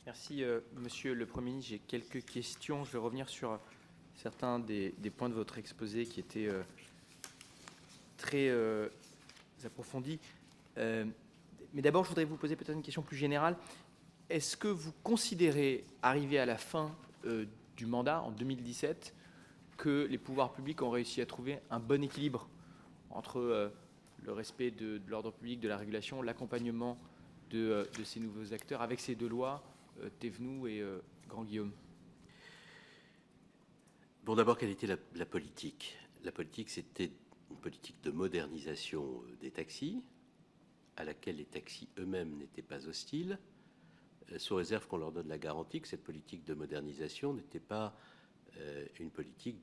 Merci, Monsieur le Premier ministre. J'ai quelques questions. Je vais revenir sur certains des points de votre exposé qui étaient très approfondis. Mais d'abord, je voudrais vous poser peut-être une question plus générale. Est-ce que vous considérez, arrivé à la fin du mandat, en 2017, que les pouvoirs publics ont réussi à trouver un bon équilibre entre le respect de l'ordre public, de la régulation, l'accompagnement de ces nouveaux acteurs avec ces deux lois, Thévenoud et Grand-Guillaume? Bon, d'abord, quelle était la politique? La politique, c'était une politique de modernisation des taxis, à laquelle les taxis eux-mêmes n'étaient pas hostiles, sous réserve qu'on leur donne la garantie que cette politique de modernisation n'était pas une politique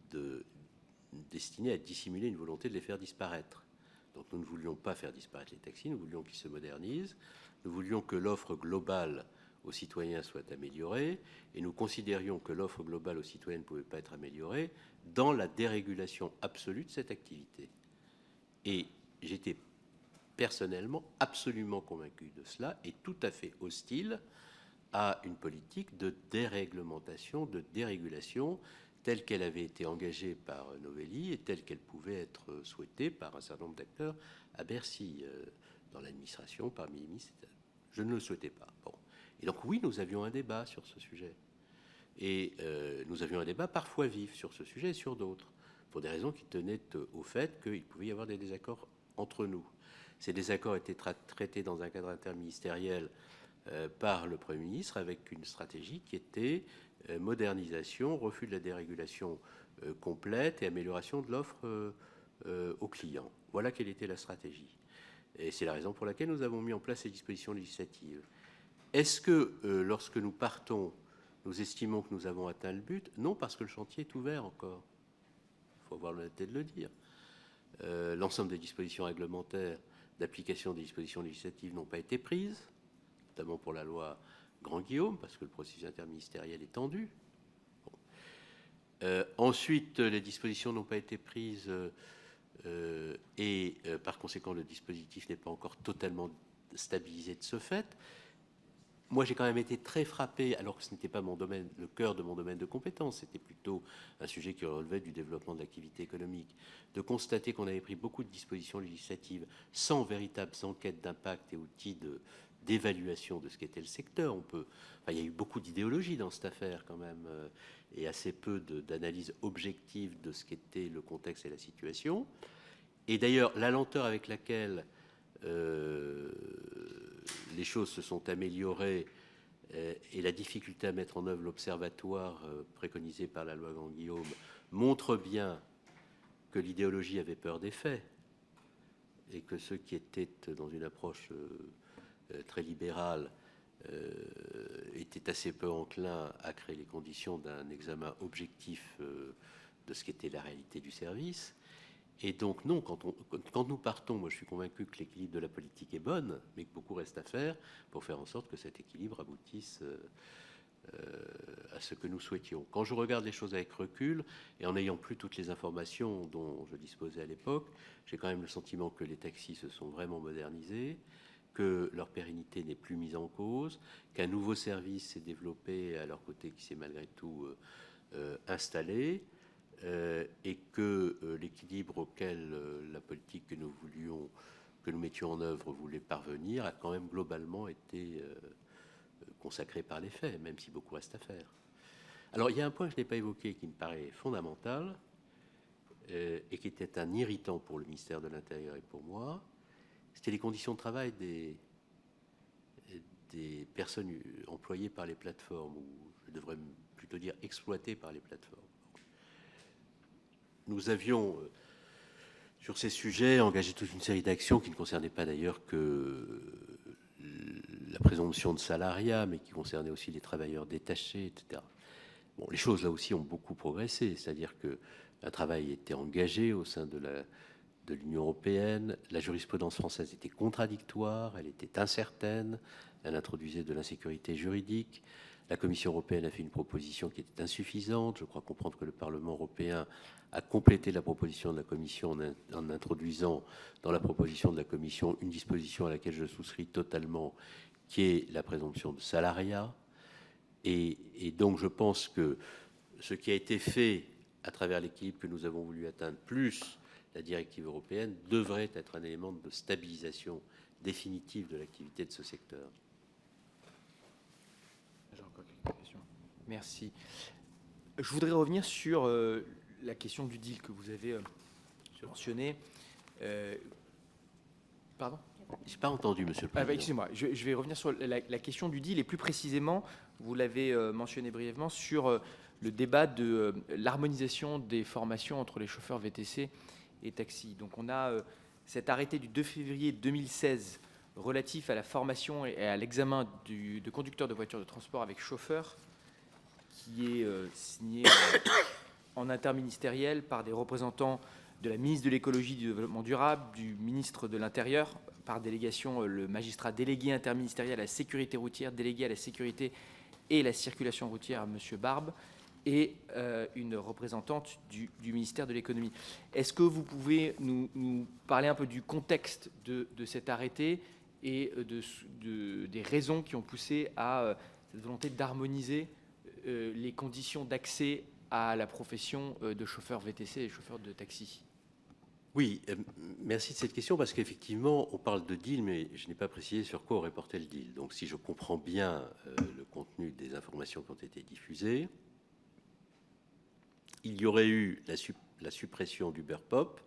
destinée à dissimuler une volonté de les faire disparaître. Donc nous ne voulions pas faire disparaître les taxis, nous voulions qu'ils se modernisent, nous voulions que l'offre globale aux citoyens soit améliorée, et nous considérions que l'offre globale aux citoyens ne pouvait pas être améliorée dans la dérégulation absolue de cette activité. Et j'étais personnellement absolument convaincu de cela et tout à fait hostile à une politique de déréglementation, de dérégulation, telle qu'elle avait été engagée par Novelli et telle qu'elle pouvait être souhaitée par un certain nombre d'acteurs à Bercy, dans l'administration, parmi les ministres. Je ne le souhaitais pas. Bon. Et donc oui, nous avions un débat sur ce sujet. Et nous avions un débat parfois vif sur ce sujet et sur d'autres, pour des raisons qui tenaient au fait qu'il pouvait y avoir des désaccords entre nous. Ces désaccords étaient traités dans un cadre interministériel par le Premier ministre avec une stratégie qui était modernisation, refus de la dérégulation complète et amélioration de l'offre aux clients. Voilà quelle était la stratégie. Et c'est la raison pour laquelle nous avons mis en place ces dispositions législatives. Est-ce que lorsque nous partons, nous estimons que nous avons atteint le but? Non, parce que le chantier est ouvert encore. Il faut avoir l'honnêteté de le dire. L'ensemble des dispositions réglementaires d'application des dispositions législatives n'ont pas été prises, notamment pour la loi Grand-Guillaume, parce que le processus interministériel est tendu. Bon. Ensuite, les dispositions n'ont pas été prises et par conséquent, le dispositif n'est pas encore totalement stabilisé de ce fait. Moi, j'ai quand même été très frappé, alors que ce n'était pas mon domaine, le cœur de mon domaine de compétence, c'était plutôt un sujet qui relevait du développement de l'activité économique, de constater qu'on avait pris beaucoup de dispositions législatives sans véritables enquêtes d'impact et outils d'évaluation de ce qu'était le secteur. Il y a eu beaucoup d'idéologie dans cette affaire quand même, et assez peu d'analyse objective de ce qu'était le contexte et la situation. Et d'ailleurs, la lenteur avec laquelle les choses se sont améliorées et la difficulté à mettre en œuvre l'observatoire préconisé par la loi Grand-Guillaume montre bien que l'idéologie avait peur des faits et que ceux qui étaient dans une approche très libérale étaient assez peu enclins à créer les conditions d'un examen objectif de ce qu'était la réalité du service. Et donc non, quand nous partons, moi je suis convaincu que l'équilibre de la politique est bonne, mais que beaucoup reste à faire pour faire en sorte que cet équilibre aboutisse à ce que nous souhaitions. Quand je regarde les choses avec recul, et en n'ayant plus toutes les informations dont je disposais à l'époque, j'ai quand même le sentiment que les taxis se sont vraiment modernisés, que leur pérennité n'est plus mise en cause, qu'un nouveau service s'est développé à leur côté qui s'est malgré tout installé, et que l'équilibre auquel la politique que nous voulions, que nous mettions en œuvre voulait parvenir, a quand même globalement été consacré par les faits, même si beaucoup reste à faire. Alors il y a un point que je n'ai pas évoqué qui me paraît fondamental et qui était un irritant pour le ministère de l'Intérieur et pour moi, c'était les conditions de travail des personnes employées par les plateformes, ou je devrais plutôt dire exploitées par les plateformes. Nous avions, sur ces sujets, engagé toute une série d'actions qui ne concernaient pas d'ailleurs que la présomption de salariat, mais qui concernaient aussi les travailleurs détachés, etc. Bon, les choses, là aussi, ont beaucoup progressé, c'est-à-dire qu'un travail était engagé au sein de l'Union européenne, la jurisprudence française était contradictoire, elle était incertaine, elle introduisait de l'insécurité juridique. La Commission européenne a fait une proposition qui était insuffisante. Je crois comprendre que le Parlement européen a complété la proposition de la Commission en introduisant dans la proposition de la Commission une disposition à laquelle je souscris totalement, qui est la présomption de salariat. Et donc, je pense que ce qui a été fait à travers l'équilibre que nous avons voulu atteindre, plus la directive européenne, devrait être un élément de stabilisation définitive de l'activité de ce secteur. J'ai encore quelques questions. Merci. Je voudrais revenir sur la question du deal que vous avez mentionné. Pardon ? Je n'ai pas entendu, Monsieur le Président. Excusez-moi, je vais revenir sur la question du deal et plus précisément, vous l'avez mentionné brièvement, sur le débat de l'harmonisation des formations entre les chauffeurs VTC et taxis. Donc on a cet arrêté du 2 février 2016 relatif à la formation et à l'examen de conducteurs de voitures de transport avec chauffeur qui est signé en interministériel par des représentants de la ministre de l'écologie et du développement durable, du ministre de l'Intérieur, par délégation le magistrat délégué interministériel à la sécurité routière, délégué à la sécurité et la circulation routière, M. Barbe, et une représentante du ministère de l'économie. Est-ce que vous pouvez nous parler un peu du contexte de cet arrêté et des raisons qui ont poussé à cette volonté d'harmoniser les conditions d'accès à la profession de chauffeur VTC et chauffeur de taxi? Oui, merci de cette question, parce qu'effectivement, on parle de deal, mais je n'ai pas précisé sur quoi aurait porté le deal. Donc, si je comprends bien le contenu des informations qui ont été diffusées, il y aurait eu la suppression du Burpop,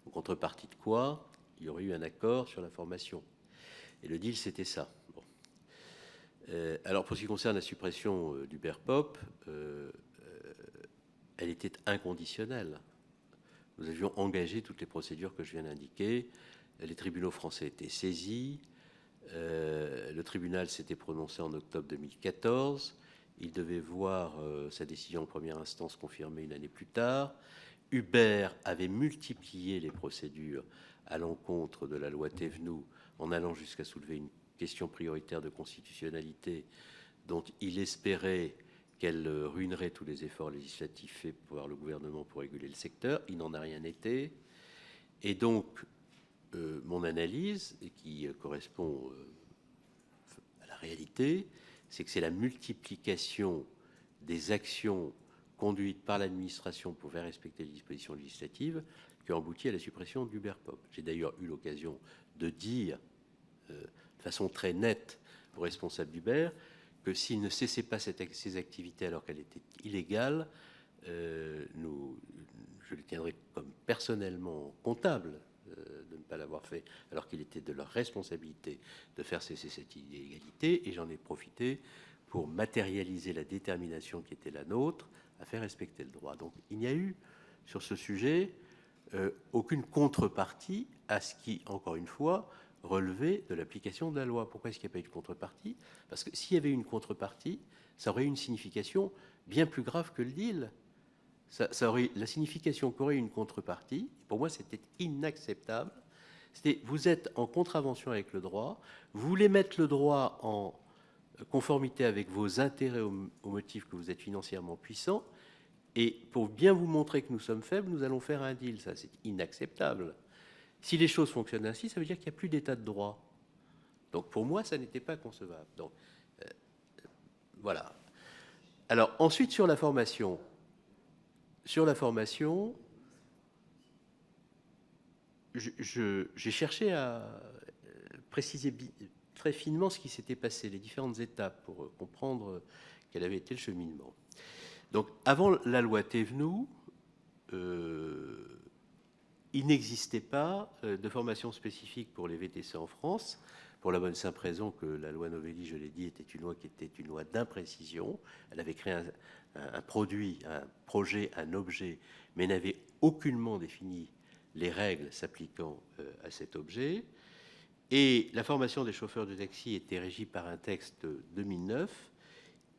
en contrepartie de quoi il y aurait eu un accord sur la formation. Et le deal, c'était ça. Bon. Alors, pour ce qui concerne la suppression du Burpop, elle était inconditionnelle. Nous avions engagé toutes les procédures que je viens d'indiquer. Les tribunaux français étaient saisis. Le tribunal s'était prononcé en octobre 2014. Il devait voir sa décision en première instance confirmée une année plus tard. Uber avait multiplié les procédures à l'encontre de la loi Thévenoud en allant jusqu'à soulever une question prioritaire de constitutionnalité dont il espérait qu'elle ruinerait tous les efforts législatifs faits par le gouvernement pour réguler le secteur. Il n'en a rien été. Et donc, mon analyse, et qui correspond à la réalité, c'est que c'est la multiplication des actions conduites par l'administration pour faire respecter les dispositions législatives qui ont abouti à la suppression du Burpop. J'ai d'ailleurs eu l'occasion de dire de façon très nette aux responsables d'Uber que s'ils ne cessaient pas ces activités alors qu'elles étaient illégales, je les tiendrais comme personnellement comptables de ne pas l'avoir fait, alors qu'il était de leur responsabilité de faire cesser cette illégalité, et j'en ai profité pour matérialiser la détermination qui était la nôtre à faire respecter le droit. Donc il n'y a eu, sur ce sujet, aucune contrepartie à ce qui, encore une fois, relevait de l'application de la loi. Pourquoi est-ce qu'il n'y a pas eu de contrepartie? Parce que s'il y avait eu une contrepartie, ça aurait eu une signification bien plus grave que le deal. Ça aurait, la signification qu'aurait une contrepartie, pour moi, c'était inacceptable. C'était, vous êtes en contravention avec le droit, vous voulez mettre le droit en conformité avec vos intérêts au motif que vous êtes financièrement puissant, et pour bien vous montrer que nous sommes faibles, nous allons faire un deal. Ça, c'est inacceptable. Si les choses fonctionnent ainsi, ça veut dire qu'il n'y a plus d'état de droit. Donc, pour moi, ça n'était pas concevable. Donc, voilà. Alors, ensuite, sur la formation. Sur la formation, j'ai cherché à préciser très finement ce qui s'était passé, les différentes étapes, pour comprendre quel avait été le cheminement. Donc, avant la loi Thévenoud, il n'existait pas de formation spécifique pour les VTC en France, pour la bonne simple raison que la loi Novelli, je l'ai dit, était une loi qui était une loi d'imprécision. Elle avait créé un produit, un projet, un objet, mais n'avait aucunement défini les règles s'appliquant à cet objet. Et la formation des chauffeurs de taxi était régie par un texte de 2009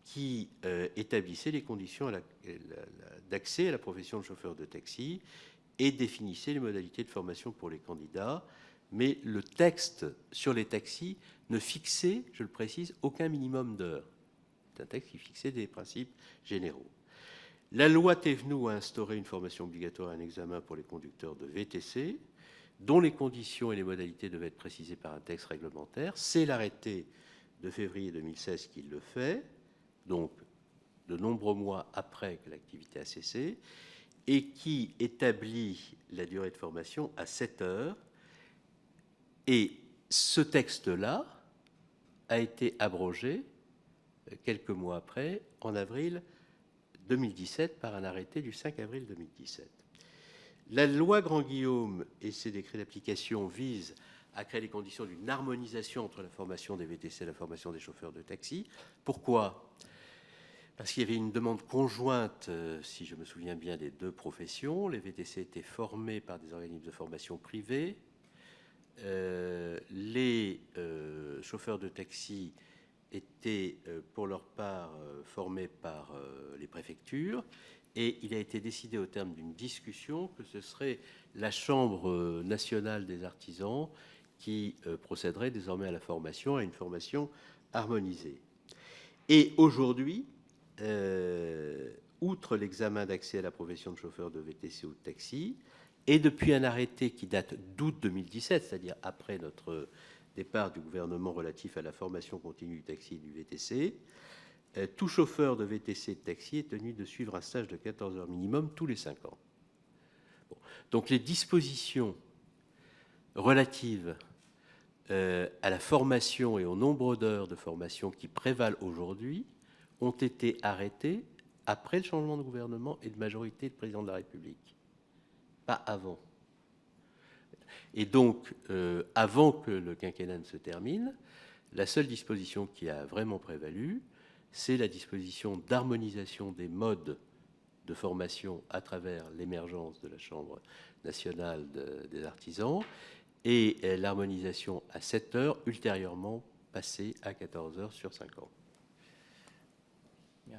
qui établissait les conditions d'accès à la profession de chauffeur de taxi et définissait les modalités de formation pour les candidats. Mais le texte sur les taxis ne fixait, je le précise, aucun minimum d'heures. C'est un texte qui fixait des principes généraux. La loi Thévenoud a instauré une formation obligatoire et un examen pour les conducteurs de VTC, dont les conditions et les modalités devaient être précisées par un texte réglementaire. C'est l'arrêté de février 2016 qui le fait. donc de nombreux mois après que l'activité a cessé, et qui établit la durée de formation à 7 heures. Et ce texte-là a été abrogé quelques mois après, en avril 2017, par un arrêté du 5 avril 2017. La loi Grand-Guillaume et ses décrets d'application visent à créer les conditions d'une harmonisation entre la formation des VTC et la formation des chauffeurs de taxi. Pourquoi ? Parce qu'il y avait une demande conjointe, si je me souviens bien, des deux professions. Les VTC étaient formés par des organismes de formation privés. Les chauffeurs de taxi étaient, pour leur part, formés par les préfectures. Et il a été décidé au terme d'une discussion que ce serait la Chambre nationale des artisans qui procéderait désormais à la formation, à une formation harmonisée. Et aujourd'hui, outre l'examen d'accès à la profession de chauffeur de VTC ou de taxi, et depuis un arrêté qui date d'août 2017, c'est-à-dire après notre départ du gouvernement relatif à la formation continue du taxi et du VTC, tout chauffeur de VTC et de taxi est tenu de suivre un stage de 14 heures minimum tous les 5 ans. Bon. Donc les dispositions relatives à la formation et au nombre d'heures de formation qui prévalent aujourd'hui ont été arrêtées après le changement de gouvernement et de majorité de président de la République, pas avant. Et donc, avant que le quinquennat ne se termine, la seule disposition qui a vraiment prévalu, c'est la disposition d'harmonisation des modes de formation à travers l'émergence de la Chambre nationale des artisans et l'harmonisation à 7 heures, ultérieurement passée à 14 heures sur 5 ans.